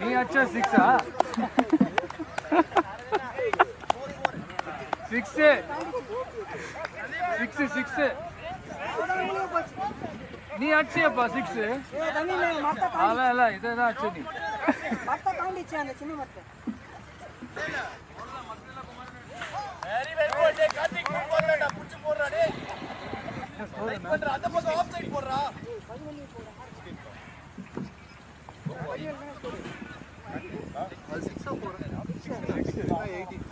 நீ அச்சா 6 நீ அச்சியப்பா 6 அவல இததான் அச்சு நீ மத்த காண்டிச்சு அந்த சின்ன மத்த வெரி வெரி குட் கார்த்திக் போடுறடா புடிச்சு போடுறா டேய் பண்ற அந்த பக்கம் ஆஃப் சைடு போடுறா அது 6 போடுறா 6 80